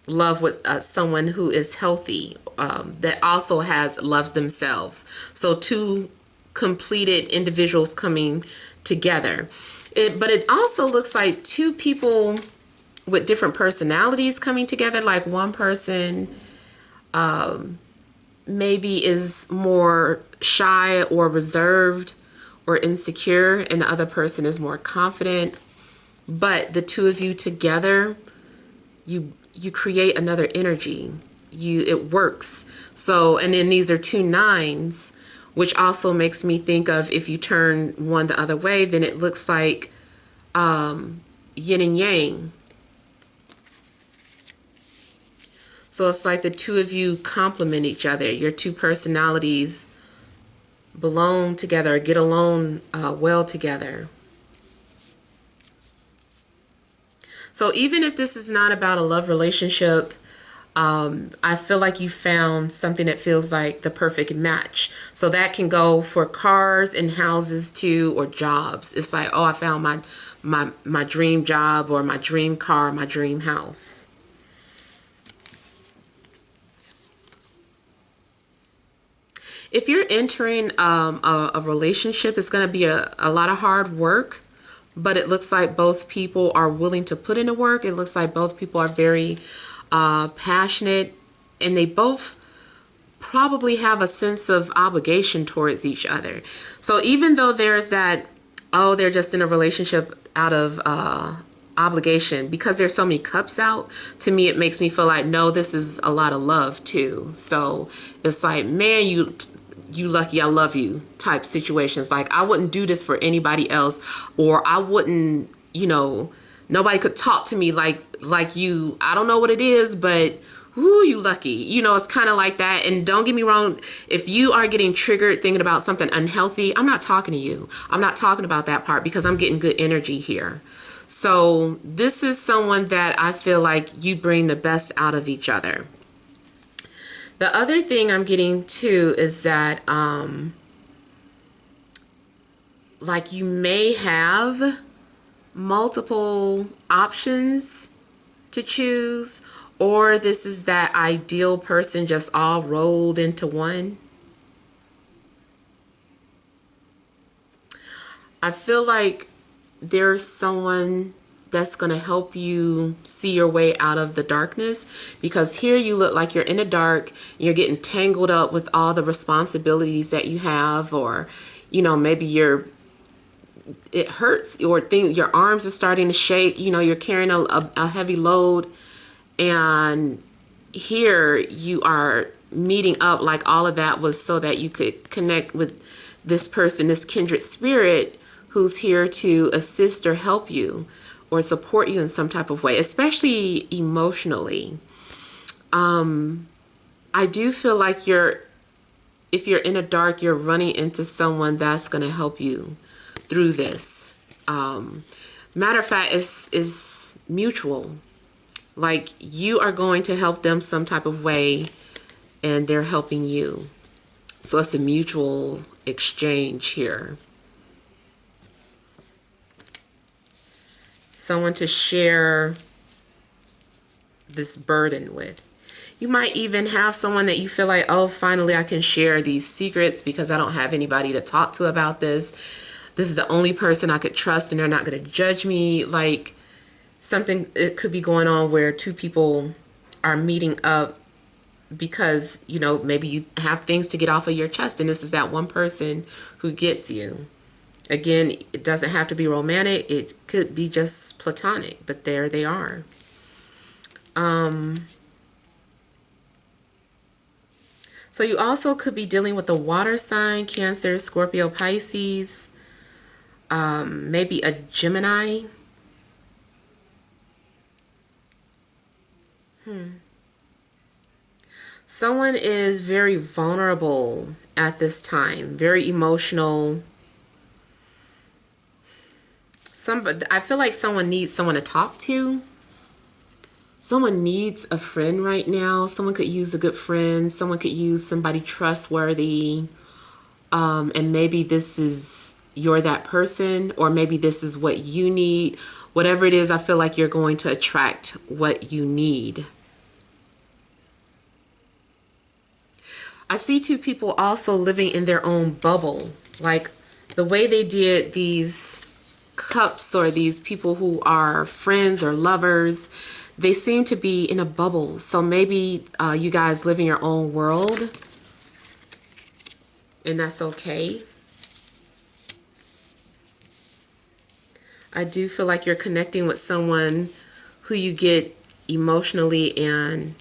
[SPEAKER 1] love with someone who is healthy, that also loves themselves. So two completed individuals coming together. But it also looks like two people with different personalities coming together. Like one person maybe is more shy or reserved or insecure, and the other person is more confident. But the two of you together, you create another energy. It works. So, and then these are two nines, which also makes me think of, if you turn one the other way, then it looks like yin and yang. So it's like the two of you complement each other. Your two personalities belong together, get along well together. So even if this is not about a love relationship, I feel like you found something that feels like the perfect match. So that can go for cars and houses too, or jobs. It's like, oh, I found my dream job, or my dream car, my dream house. If you're entering a relationship, it's going to be a lot of hard work, but it looks like both people are willing to put in the work. It looks like both people are very passionate, and they both probably have a sense of obligation towards each other. So even though there's that, oh, they're just in a relationship out of obligation, because there's so many cups out, to me it makes me feel like, no, this is a lot of love too. So it's like, man, you lucky, I love you type situations. Like, I wouldn't do this for anybody else, or I wouldn't, nobody could talk to me like you. I don't know what it is, but ooh, you lucky. It's kind of like that. And don't get me wrong, if you are getting triggered thinking about something unhealthy, I'm not talking to you. I'm not talking about that part, because I'm getting good energy here. So this is someone that I feel like you bring the best out of each other. The other thing I'm getting too is that like, you may have multiple options to choose, or this is that ideal person just all rolled into one. I feel like there's someone that's going to help you see your way out of the darkness, because here you look like you're in the dark, you're getting tangled up with all the responsibilities that you have, or maybe it hurts, or your arms are starting to shake, you're carrying a heavy load, and here you are meeting up, like all of that was so that you could connect with this person, this kindred spirit, who's here to assist or help you or support you in some type of way, especially emotionally. I do feel like if you're in a dark, you're running into someone that's going to help you through this. Matter of fact, it's mutual. Like, you are going to help them some type of way, and they're helping you. So it's a mutual exchange here. Someone to share this burden with. You might even have someone that you feel like, oh, finally I can share these secrets because I don't have anybody to talk to about this. This is the only person I could trust, and they're not going to judge me. Like, something, it could be going on where two people are meeting up because, maybe you have things to get off of your chest, and this is that one person who gets you. Again, it doesn't have to be romantic. It could be just platonic, but there they are. So you also could be dealing with a water sign, Cancer, Scorpio, Pisces, maybe a Gemini. Someone is very vulnerable at this time, very emotional. I feel like someone needs someone to talk to. Someone needs a friend right now. Someone could use a good friend. Someone could use somebody trustworthy. And maybe you're that person, or maybe this is what you need. Whatever it is, I feel like you're going to attract what you need. I see two people also living in their own bubble. Like, the way they did these cups, or these people who are friends or lovers, they seem to be in a bubble. So maybe you guys live in your own world, and that's okay. I do feel like you're connecting with someone who you get emotionally and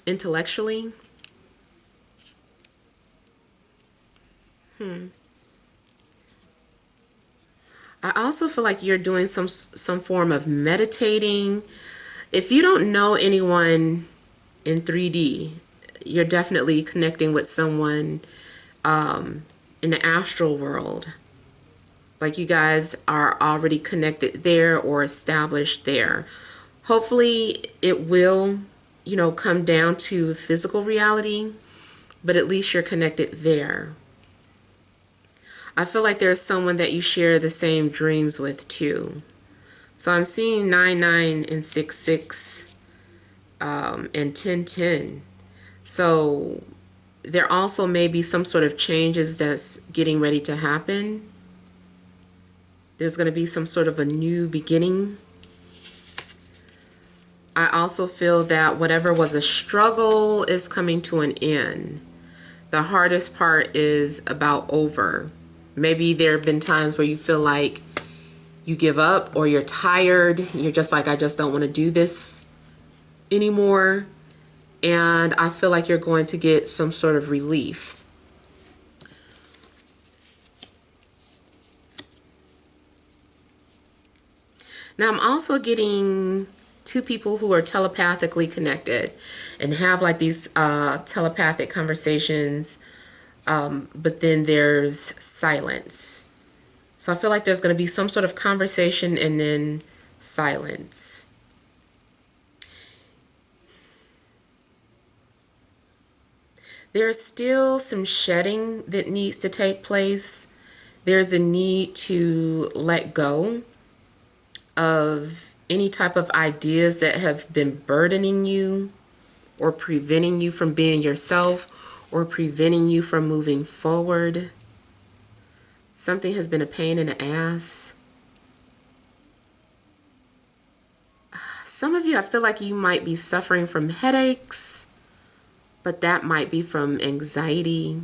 [SPEAKER 1] intellectually. I also feel like you're doing some form of meditating. If you don't know anyone in 3D, you're definitely connecting with someone in the astral world. Like, you guys are already connected there or established there. Hopefully it will, come down to physical reality, but at least you're connected there. I feel like there's someone that you share the same dreams with too. So I'm seeing 99 and 66 and 1010. So there also may be some sort of changes that's getting ready to happen. There's going to be some sort of a new beginning. I also feel that whatever was a struggle is coming to an end. The hardest part is about over. Maybe there have been times where you feel like you give up or you're tired. You're just like, I just don't want to do this anymore. And I feel like you're going to get some sort of relief. Now I'm also getting two people who are telepathically connected and have like these telepathic conversations, but then there's silence. So I feel like there's going to be some sort of conversation and then silence. There's still some shedding that needs to take place. There's a need to let go of any type of ideas that have been burdening you or preventing you from being yourself or preventing you from moving forward. Something has been a pain in the ass. Some of you, I feel like you might be suffering from headaches, but that might be from anxiety.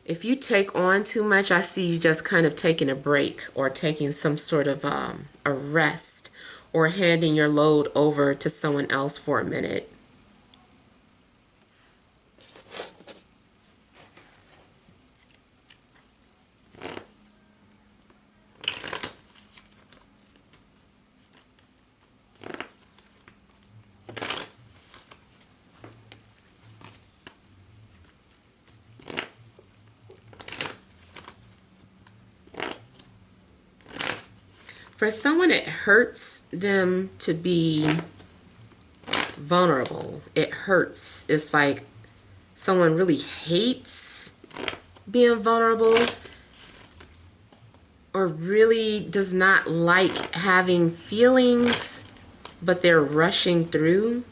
[SPEAKER 1] If you take on too much, I see you just kind of taking a break or taking some sort of a rest or handing your load over to someone else for a minute. For someone, it hurts them to be vulnerable. It hurts. It's like someone really hates being vulnerable or really does not like having feelings, but they're rushing through.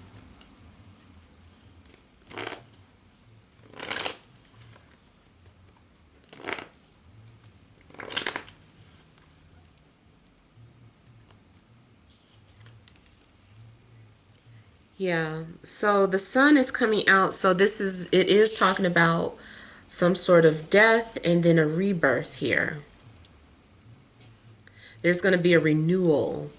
[SPEAKER 1] Yeah, so the sun is coming out. So it is talking about some sort of death and then a rebirth here. There's going to be a renewal.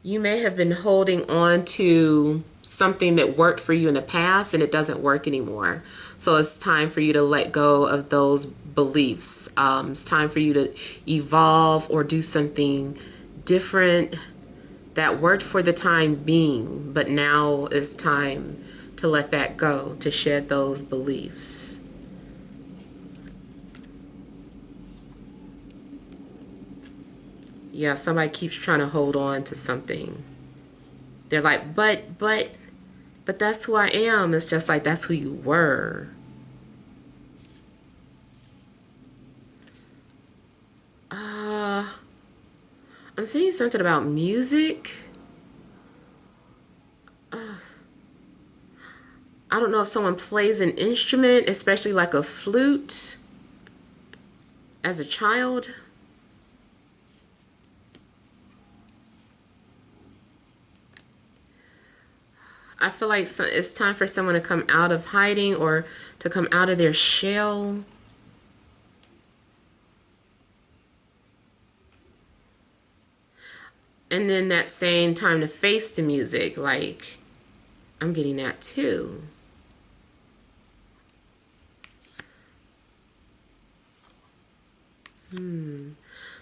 [SPEAKER 1] You may have been holding on to something that worked for you in the past and it doesn't work anymore. So it's time for you to let go of those beliefs. It's time for you to evolve or do something different that worked for the time being, but now it's time to let that go, to shed those beliefs. Yeah, somebody keeps trying to hold on to something. They're like, but that's who I am. It's just like, that's who you were. I'm seeing something about music. I don't know if someone plays an instrument, especially like a flute, as a child. I feel like it's time for someone to come out of hiding or to come out of their shell. And then that same time to face the music, like, I'm getting that too.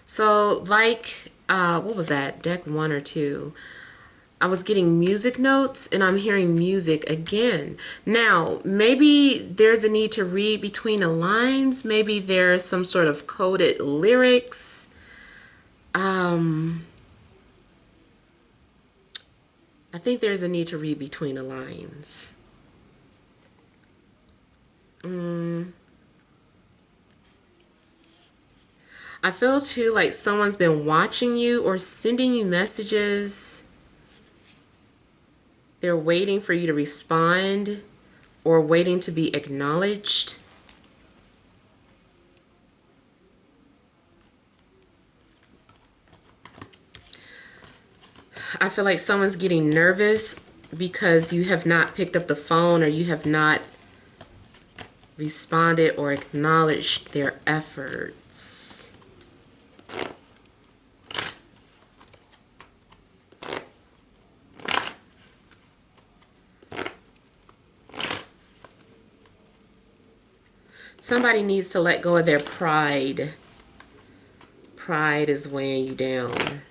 [SPEAKER 1] So like, what was that? Deck 1 or 2. I was getting music notes and I'm hearing music again. Now, maybe there's a need to read between the lines. Maybe there's some sort of coded lyrics. think there's a need to read between the lines. I feel too like someone's been watching you or sending you messages. They're waiting for you to respond or waiting to be acknowledged. I feel like someone's getting nervous because you have not picked up the phone or you have not responded or acknowledged their efforts. Somebody needs to let go of their pride. Pride is weighing you down.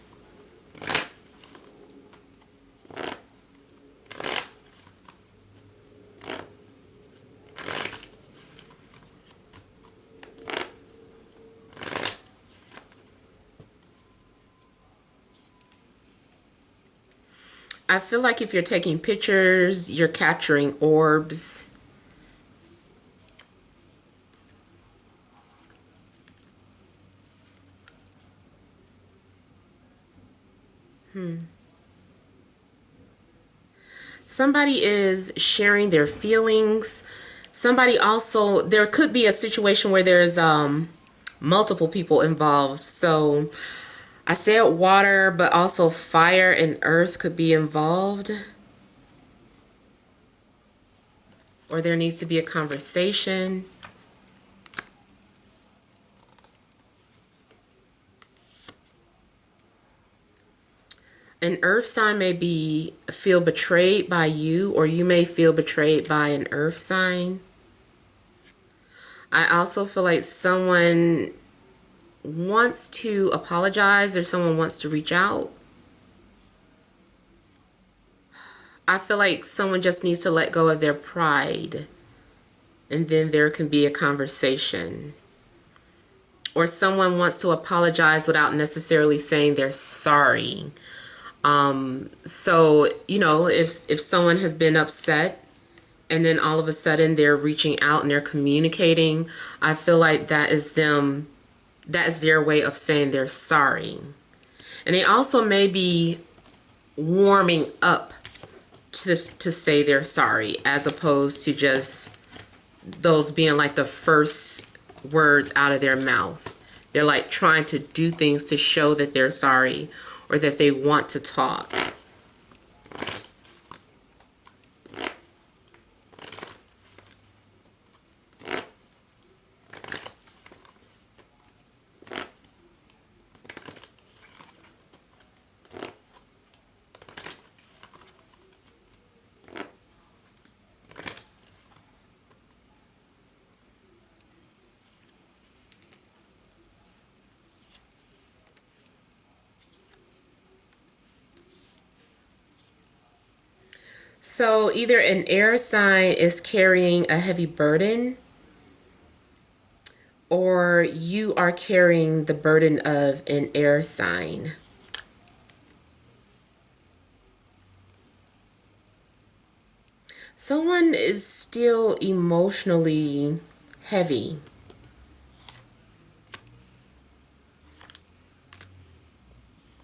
[SPEAKER 1] I feel like if you're taking pictures, you're capturing orbs. Somebody is sharing their feelings. Somebody also, there could be a situation where there's multiple people involved. So I said water, but also fire and earth could be involved. Or there needs to be a conversation. An earth sign may feel betrayed by you, or you may feel betrayed by an earth sign. I also feel like someone wants to apologize or someone wants to reach out. I feel like someone just needs to let go of their pride, and then there can be a conversation. Or someone wants to apologize without necessarily saying they're sorry. So, you know, if someone has been upset and then all of a sudden they're reaching out and they're communicating, I feel like that is their way of saying they're sorry. And they also may be warming up to say they're sorry, as opposed to just those being like the first words out of their mouth. They're like trying to do things to show that they're sorry or that they want to talk. So either an air sign is carrying a heavy burden, or you are carrying the burden of an air sign. Someone is still emotionally heavy.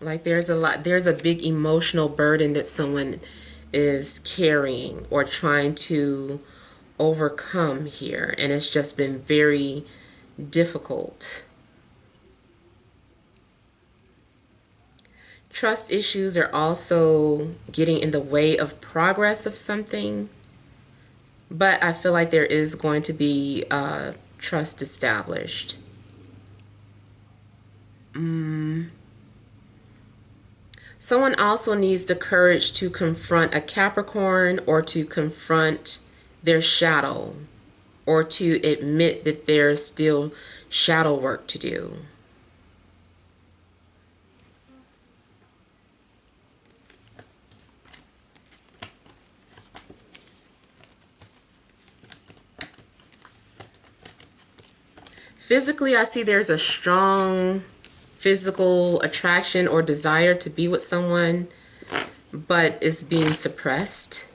[SPEAKER 1] Like there's a big emotional burden that someone is carrying or trying to overcome here, and it's just been very difficult. Trust issues are also getting in the way of progress of something, but I feel like there is going to be trust established. Someone also needs the courage to confront a Capricorn, or to confront their shadow, or to admit that there's still shadow work to do. Physically, I see there's a strong physical attraction or desire to be with someone. but it's being suppressed.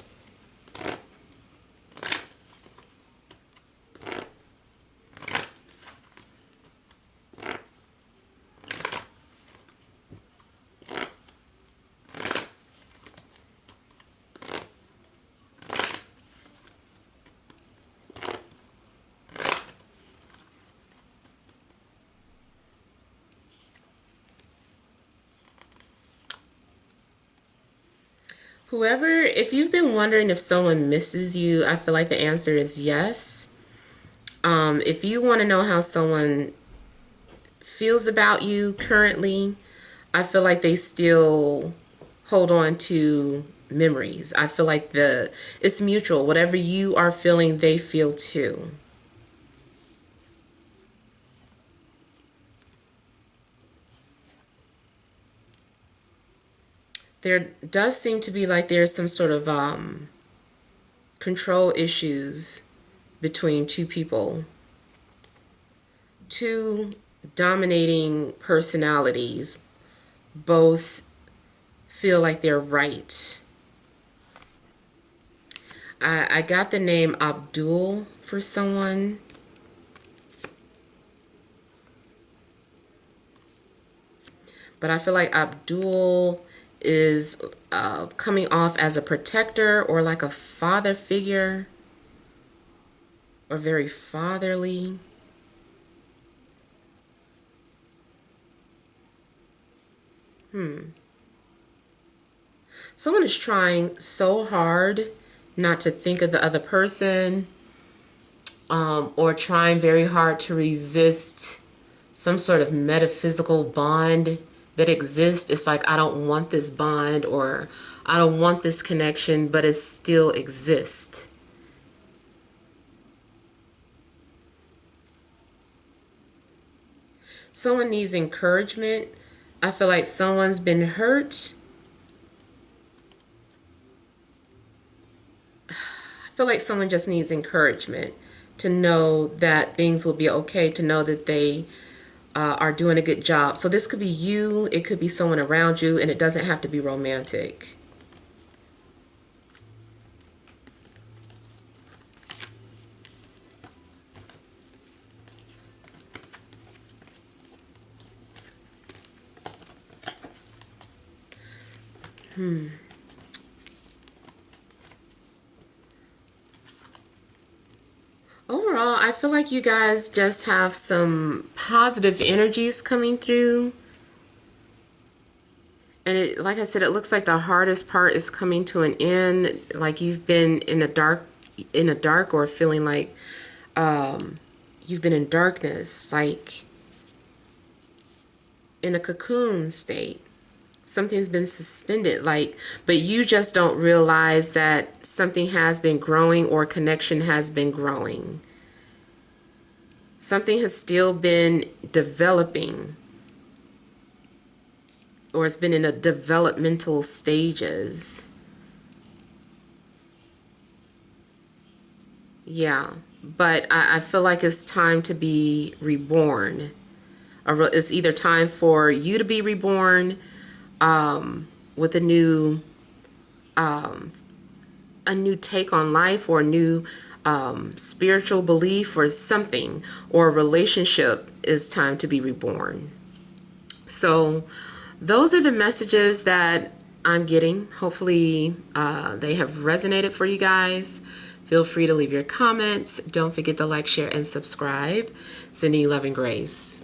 [SPEAKER 1] Whoever, if you've been wondering if someone misses you, I feel like the answer is yes. If you want to know how someone feels about you currently, I feel like they still hold on to memories. I feel like it's mutual. Whatever you are feeling, they feel too. There does seem to be like there's some sort of control issues between two people. Two dominating personalities both feel like they're right. I got the name Abdul for someone. But I feel like Abdul is coming off as a protector or like a father figure or very fatherly. Someone is trying so hard not to think of the other person, or trying very hard to resist some sort of metaphysical bond that exists. It's like, I don't want this bond or I don't want this connection, but it still exists. Someone needs encouragement. I feel like someone's been hurt. I feel like someone just needs encouragement to know that things will be okay, to know that they are doing a good job. So this could be you, it could be someone around you, and it doesn't have to be romantic. Overall, I feel like you guys just have some positive energies coming through. And it, like I said, it looks like the hardest part is coming to an end. Like you've been in the dark, or feeling like you've been in darkness, like in a cocoon state. Something's been suspended, like, but you just don't realize that something has been growing or connection has been growing. Something has still been developing, or it's been in a developmental stages. Yeah, but I feel like it's time to be reborn. It's either time for you to be reborn with a new take on life, or a new spiritual belief or something, or a relationship is time to be reborn. So those are the messages that I'm getting. Hopefully they have resonated for you guys. Feel free to leave your comments. Don't forget to like, share, and subscribe. Sending you love and grace.